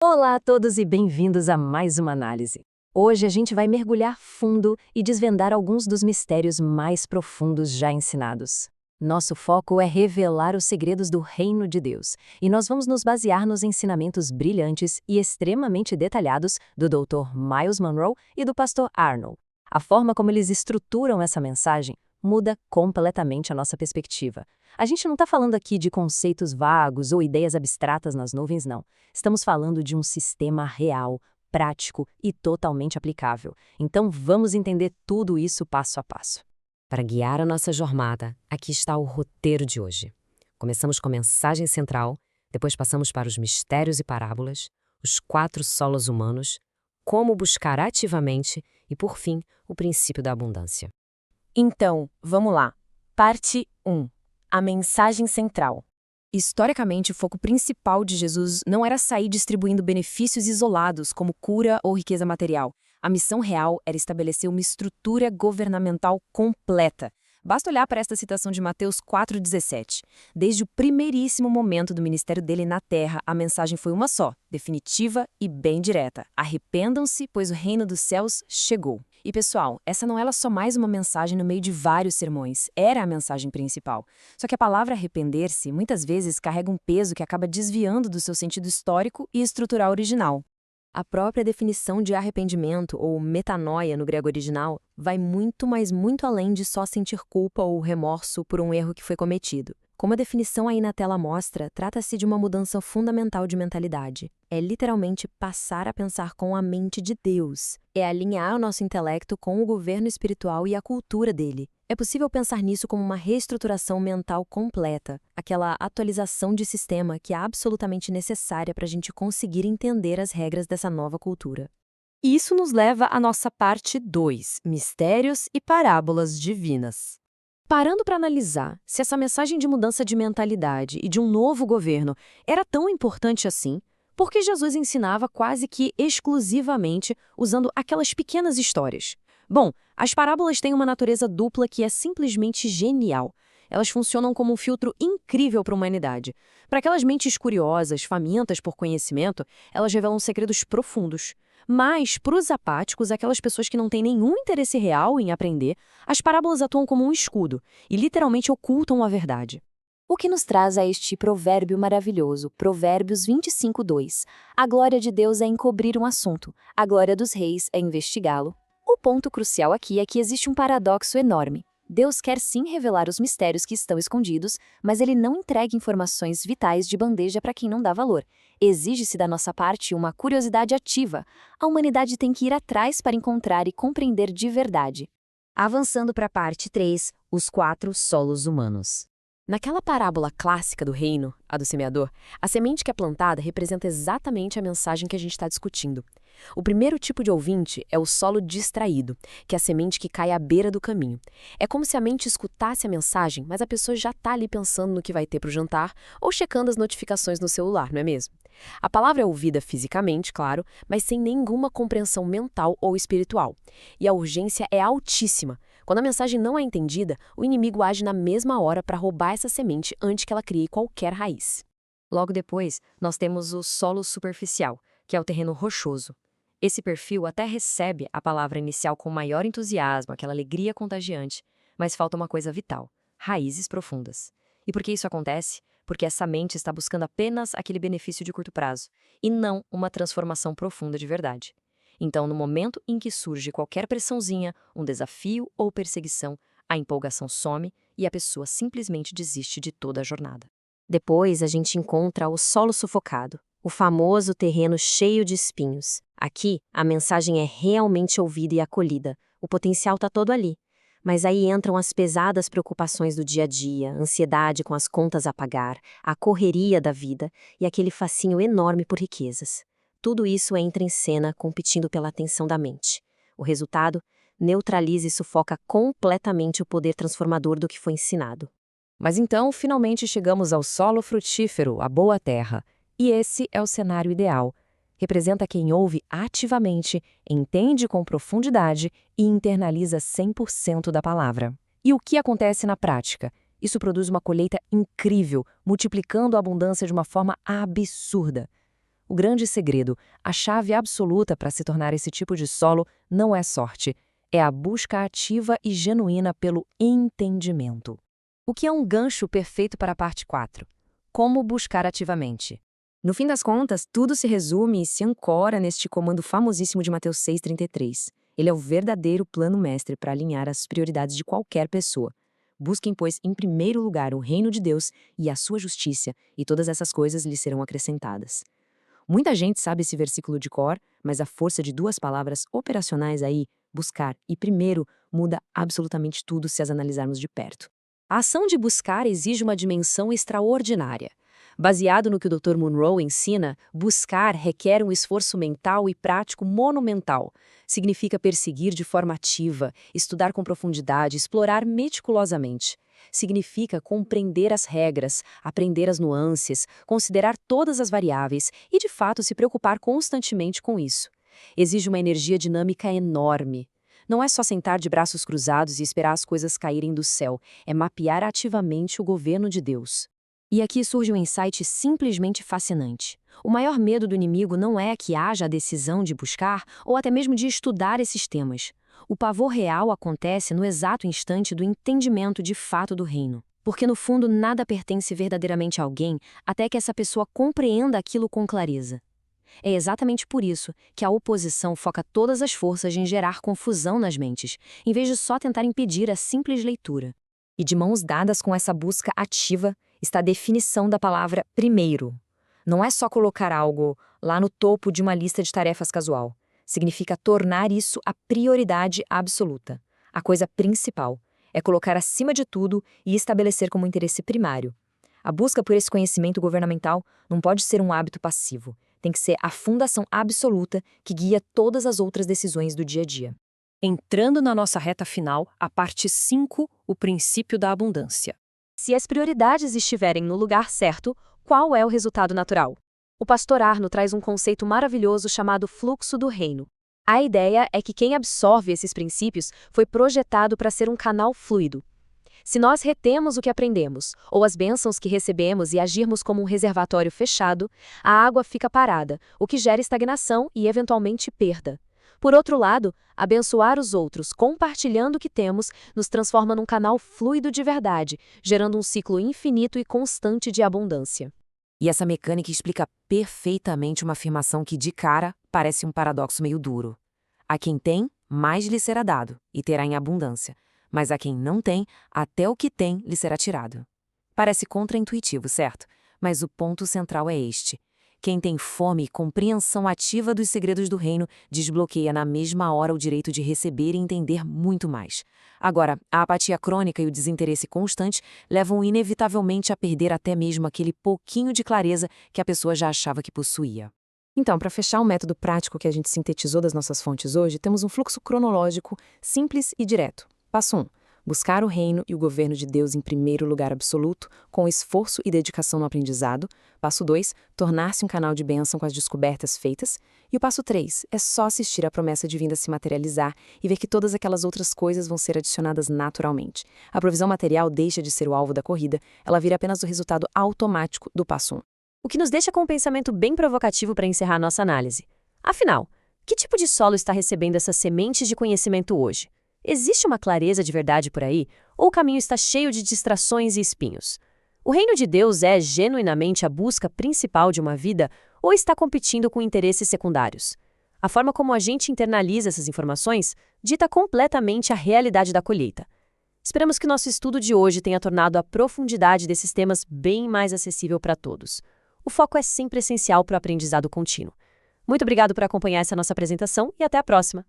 Olá a todos e bem-vindos a mais uma análise. Hoje a gente vai mergulhar fundo e desvendar alguns dos mistérios mais profundos já ensinados. Nosso foco é revelar os segredos do reino de Deus, e nós vamos nos basear nos ensinamentos brilhantes e extremamente detalhados do Dr. Miles Monroe e do pastor Arnold. A forma como eles estruturam essa mensagem muda completamente a nossa perspectiva. A gente não está falando aqui de conceitos vagos ou ideias abstratas nas nuvens, não. Estamos falando de um sistema real, prático e totalmente aplicável. Então vamos entender tudo isso passo a passo. Para guiar a nossa jornada, aqui está o roteiro de hoje. Começamos com a mensagem central, depois passamos para os mistérios e parábolas, os 4 solos humanos, como buscar ativamente e, por fim, o princípio da abundância. Então, vamos lá. Parte 1. A mensagem central. Historicamente, o foco principal de Jesus não era sair distribuindo benefícios isolados, como cura ou riqueza material. A missão real era estabelecer uma estrutura governamental completa. Basta olhar para esta citação de Mateus 4,17. Desde o primeiríssimo momento do ministério dele na terra, a mensagem foi uma só, definitiva e bem direta. Arrependam-se, pois o reino dos céus chegou. E pessoal, essa não era só mais uma mensagem no meio de vários sermões, era a mensagem principal. Só que a palavra arrepender-se muitas vezes carrega um peso que acaba desviando do seu sentido histórico e estrutural original. A própria definição de arrependimento, ou metanoia no grego original, vai muito, mas muito além de só sentir culpa ou remorso por um erro que foi cometido. Como a definição aí na tela mostra, trata-se de uma mudança fundamental de mentalidade. É literalmente passar a pensar com a mente de Deus. É alinhar o nosso intelecto com o governo espiritual e a cultura dele. É possível pensar nisso como uma reestruturação mental completa, aquela atualização de sistema que é absolutamente necessária para a gente conseguir entender as regras dessa nova cultura. E isso nos leva à nossa parte 2, Mistérios e Parábolas Divinas. Parando para analisar se essa mensagem de mudança de mentalidade e de um novo governo era tão importante assim, porque Jesus ensinava quase que exclusivamente usando aquelas pequenas histórias. Bom, as parábolas têm uma natureza dupla que é simplesmente genial. Elas funcionam como um filtro incrível para a humanidade. Para aquelas mentes curiosas, famintas por conhecimento, elas revelam segredos profundos. Mas, para os apáticos, aquelas pessoas que não têm nenhum interesse real em aprender, as parábolas atuam como um escudo e literalmente ocultam a verdade. O que nos traz a este provérbio maravilhoso, Provérbios 25:2. A glória de Deus é encobrir um assunto, a glória dos reis é investigá-lo. O ponto crucial aqui é que existe um paradoxo enorme. Deus quer sim revelar os mistérios que estão escondidos, mas ele não entrega informações vitais de bandeja para quem não dá valor. Exige-se da nossa parte uma curiosidade ativa. A humanidade tem que ir atrás para encontrar e compreender de verdade. Avançando para a parte 3, os 4 solos humanos. Naquela parábola clássica do reino, a do semeador, a semente que é plantada representa exatamente a mensagem que a gente está discutindo. O primeiro tipo de ouvinte é o solo distraído, que é a semente que cai à beira do caminho. É como se a mente escutasse a mensagem, mas a pessoa já está ali pensando no que vai ter para o jantar ou checando as notificações no celular, não é mesmo? A palavra é ouvida fisicamente, claro, mas sem nenhuma compreensão mental ou espiritual. E a urgência é altíssima. Quando a mensagem não é entendida, o inimigo age na mesma hora para roubar essa semente antes que ela crie qualquer raiz. Logo depois, nós temos o solo superficial, que é o terreno rochoso. Esse perfil até recebe a palavra inicial com maior entusiasmo, aquela alegria contagiante, mas falta uma coisa vital: raízes profundas. E por que isso acontece? Porque essa mente está buscando apenas aquele benefício de curto prazo, e não uma transformação profunda de verdade. Então, no momento em que surge qualquer pressãozinha, um desafio ou perseguição, a empolgação some e a pessoa simplesmente desiste de toda a jornada. Depois, a gente encontra o solo sufocado, o famoso terreno cheio de espinhos. Aqui, a mensagem é realmente ouvida e acolhida. O potencial está todo ali. Mas aí entram as pesadas preocupações do dia a dia, ansiedade com as contas a pagar, a correria da vida e aquele fascínio enorme por riquezas. Tudo isso entra em cena competindo pela atenção da mente. O resultado? Neutraliza e sufoca completamente o poder transformador do que foi ensinado. Mas então, finalmente chegamos ao solo frutífero, a boa terra. E esse é o cenário ideal. Representa quem ouve ativamente, entende com profundidade e internaliza 100% da palavra. E o que acontece na prática? Isso produz uma colheita incrível, multiplicando a abundância de uma forma absurda. O grande segredo, a chave absoluta para se tornar esse tipo de solo não é sorte, é a busca ativa e genuína pelo entendimento. O que é um gancho perfeito para a parte 4? Como buscar ativamente? No fim das contas, tudo se resume e se ancora neste comando famosíssimo de Mateus 6,33. Ele é o verdadeiro plano mestre para alinhar as prioridades de qualquer pessoa. Busquem, pois, em primeiro lugar o reino de Deus e a sua justiça, e todas essas coisas lhes serão acrescentadas. Muita gente sabe esse versículo de cor, mas a força de duas palavras operacionais aí, buscar e primeiro, muda absolutamente tudo se as analisarmos de perto. A ação de buscar exige uma dimensão extraordinária. Baseado no que o Dr. Munro ensina, buscar requer um esforço mental e prático monumental. Significa perseguir de forma ativa, estudar com profundidade, explorar meticulosamente. Significa compreender as regras, aprender as nuances, considerar todas as variáveis e, de fato, se preocupar constantemente com isso. Exige uma energia dinâmica enorme. Não é só sentar de braços cruzados e esperar as coisas caírem do céu, é mapear ativamente o governo de Deus. E aqui surge um insight simplesmente fascinante. O maior medo do inimigo não é que haja a decisão de buscar ou até mesmo de estudar esses temas. O pavor real acontece no exato instante do entendimento de fato do reino. Porque no fundo nada pertence verdadeiramente a alguém até que essa pessoa compreenda aquilo com clareza. É exatamente por isso que a oposição foca todas as forças em gerar confusão nas mentes, em vez de só tentar impedir a simples leitura. E de mãos dadas com essa busca ativa está a definição da palavra primeiro. Não é só colocar algo lá no topo de uma lista de tarefas casual. Significa tornar isso a prioridade absoluta. A coisa principal é colocar acima de tudo e estabelecer como interesse primário. A busca por esse conhecimento governamental não pode ser um hábito passivo. Tem que ser a fundação absoluta que guia todas as outras decisões do dia a dia. Entrando na nossa reta final, a parte 5, o princípio da abundância. Se as prioridades estiverem no lugar certo, qual é o resultado natural? O pastor Arno traz um conceito maravilhoso chamado fluxo do reino. A ideia é que quem absorve esses princípios foi projetado para ser um canal fluido. Se nós retemos o que aprendemos, ou as bênçãos que recebemos e agirmos como um reservatório fechado, a água fica parada, o que gera estagnação e, eventualmente, perda. Por outro lado, abençoar os outros, compartilhando o que temos, nos transforma num canal fluido de verdade, gerando um ciclo infinito e constante de abundância. E essa mecânica explica perfeitamente uma afirmação que, de cara, parece um paradoxo meio duro. A quem tem, mais lhe será dado, e terá em abundância. Mas a quem não tem, até o que tem lhe será tirado. Parece contraintuitivo, certo? Mas o ponto central é este. Quem tem fome e compreensão ativa dos segredos do reino desbloqueia na mesma hora o direito de receber e entender muito mais. Agora, a apatia crônica e o desinteresse constante levam inevitavelmente a perder até mesmo aquele pouquinho de clareza que a pessoa já achava que possuía. Então, para fechar o método prático que a gente sintetizou das nossas fontes hoje, temos um fluxo cronológico simples e direto. Passo 1. Buscar o reino e o governo de Deus em primeiro lugar absoluto, com esforço e dedicação no aprendizado. Passo 2. Tornar-se um canal de bênção com as descobertas feitas. E o passo 3. É só assistir a promessa divina se materializar e ver que todas aquelas outras coisas vão ser adicionadas naturalmente. A provisão material deixa de ser o alvo da corrida, ela vira apenas o resultado automático do passo 1. O que nos deixa com um pensamento bem provocativo para encerrar nossa análise. Afinal, que tipo de solo está recebendo essas sementes de conhecimento hoje? Existe uma clareza de verdade por aí, ou o caminho está cheio de distrações e espinhos? O reino de Deus é genuinamente a busca principal de uma vida ou está competindo com interesses secundários? A forma como a gente internaliza essas informações dita completamente a realidade da colheita. Esperamos que nosso estudo de hoje tenha tornado a profundidade desses temas bem mais acessível para todos. O foco é sempre essencial para o aprendizado contínuo. Muito obrigado por acompanhar essa nossa apresentação e até a próxima!